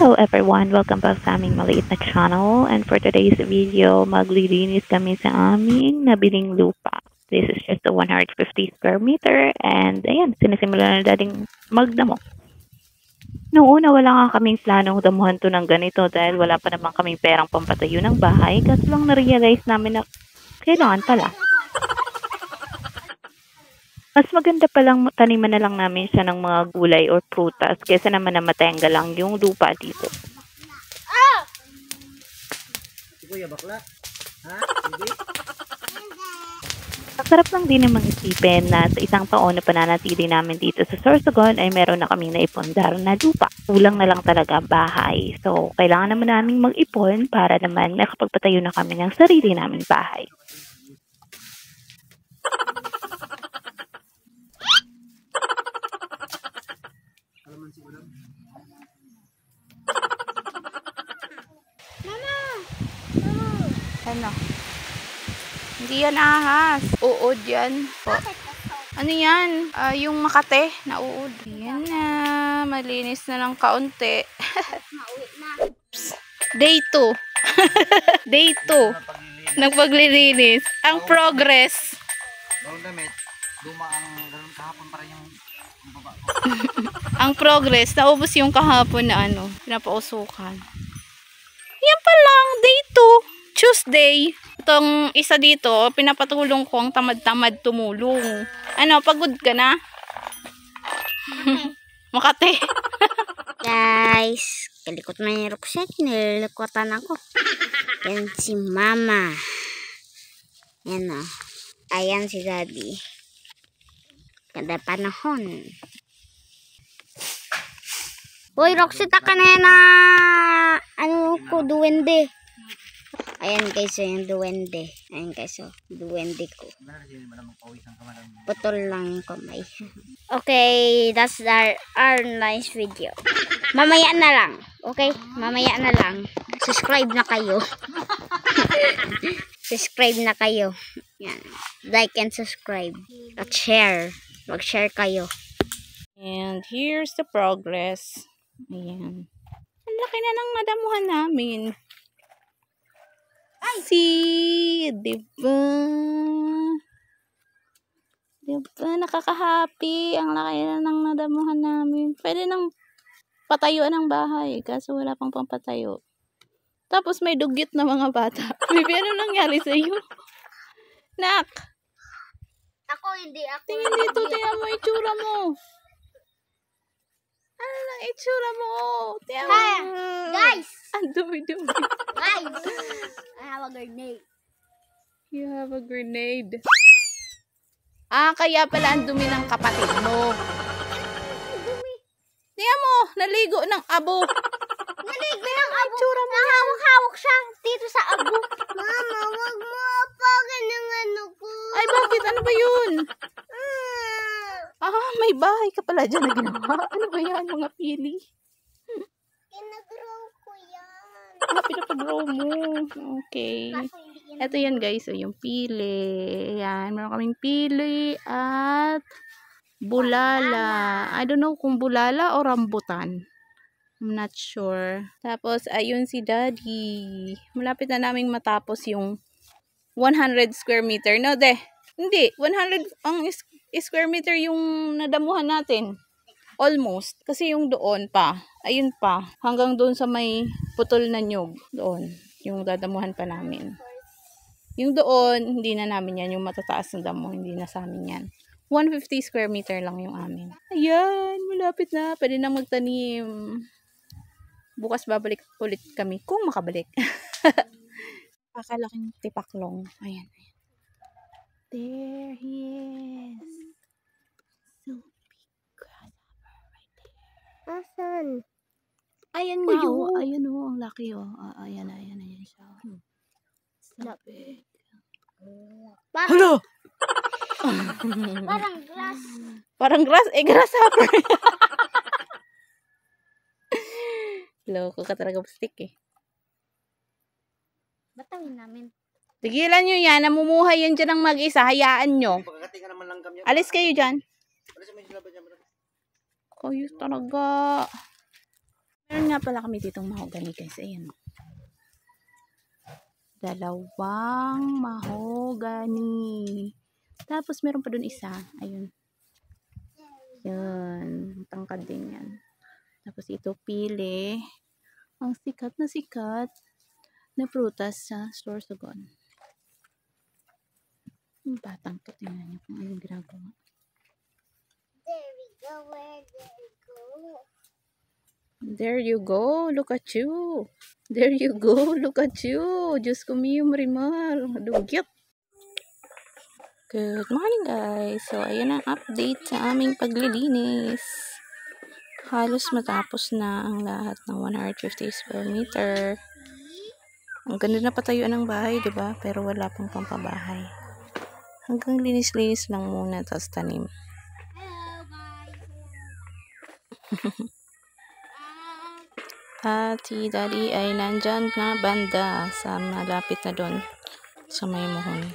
Hello everyone! Welcome back sa aming maliit na channel, and for today's video, maglilinis kami sa aming nabiling lupa. This is just a 150 square meter, and ayan, sinisimulan na dating magdamo. Noong una, wala nga kaming planong damuhan to ng ganito dahil wala pa naman kaming perang pampatayo ng bahay, kaso lang na-realize namin na kailangan pala. Mas maganda palang taniman na lang namin siya ng mga gulay or prutas kaysa naman na matengga lang yung lupa dito. Kuya bakla? Ha? Hindi? Masarap lang din namang isipin na sa isang taon na pananatili namin dito sa Sorsogon ay meron na kaming naipundar na lupa. Kulang na lang talaga bahay. So, kailangan naman naming mag-ipon para naman nakapagpatayo na kami ng sarili naming bahay. Ano? Hindi yan ahas. Uod yan. Ano yan? Yung Makate na uod. Yan na. Malinis na lang kaunti. Day 2. Day 2. Nagpaglilinis. Ang progress. Bagong damit. Luma ang ganun kahapon para yung baba ko. Ang progress. Naubos yung kahapon na ano. Pinapausukan. Yan pa lang. Day 2. Tuesday, itong isa dito, pinapatulong ko ang tamad-tamad tumulong. Ano, pagod ka na? Makate. Guys, kalikot na yung rukset, nililikotan ako. Yan si Mama. Yan o. Ayan si Daddy. Kada panahon. Uy, rukset ka na yan na ano ko, duwende. Ayan guys, yung duwende. Ayan guys, duwende ko. Putol lang yung kamay. Okay, that's our nice video. Mamaya na lang. Okay, mamaya na lang. Subscribe na kayo. Subscribe na kayo. Yan. Like and subscribe. At share. Mag-share kayo. And here's the progress. Ayan. Ang laki na ng nadamuhan namin. See, diba? Diba? Nakaka-happy. Ang laki na ng nadamuhan namin. Pwede nang patayuan ng bahay. Kaso wala pang pampatayo. Tapos may dugyot na mga bata. Bibi, ano nangyari sa iyo? Nak! Ako hindi. Tingin dito, tingnan mo itsura mo. Ano lang itsura mo? Tingnan mo. Guys! Ang dumi-dumi. Guys! I have a grenade. You have a grenade. Kaya pala ang dumi ng kapatid mo. Tingnan mo, naligo ng abo. Naligo ng abo. Nahawak-hawak siya dito sa abo. Mama, wag mo apagan ng ano ko. Ay, bakit? Ano ba yun? May bahay ka pala dyan na ginawa. Ano ba yan, mga pili? Kinagrow ko yan. Pinapag-grow mo. Okay. Ito yan guys, yung pili. Ayan, meron kaming pili at bulala. I don't know kung bulala o rambutan. I'm not sure. Tapos, ayun si Daddy. Malapit na naming matapos yung 100 square meter. No, de? Hindi. 100 ang square meter yung nadamuhan natin. Almost. Kasi yung doon pa. Ayun pa. Hanggang doon sa may putol na nyug. Doon. Yung dadamuhan pa namin. Yung doon, hindi na namin yan. Yung matataas na damo, hindi na sa amin yan. 150 square meter lang yung amin. Ayan. Malapit na. Pwede na magtanim. Bukas babalik ulit kami kung makabalik. Pakalaking tipaklong. Ayan. There he is. So big grasshopper right there. Asan? Ayan nga oh. Ayan oh. Ang laki oh. Ayan siya. So big. Hello! Parang grass. Parang grass? Grasshopper. Loko ka talaga stick eh. Batawin namin. Tigilan nyo yan. Namumuhay yan dyan ng mag-isa. Hayaan nyo. Alis kayo dyan. Kayo talaga. Meron nga pala kami ditong mahogany guys. Ayan. Dalawang mahogany. Tapos meron pa dun isa. Ayun. Yun. Tangkad din yan. Tapos ito pili. Ang sikat na prutas sa Sorsogon. Yung batang to. Tingnan niyo kung anong ginagawa. There we go. Where there we go? There you go. Look at you. There you go. Look at you. Diyos ko miyo, Marimar. Dugyot. Good morning guys. So, ayan ang update sa aming paglilinis. Halos matapos na ang lahat ng 150 square meter. Ang ganda na patayuan ng bahay, di ba? Pero wala pang pampabahay. Hanggang linis-linis lang muna, tapos tanim. At si Daddy ay nandyan na banda sa malapit na doon sa may muhon.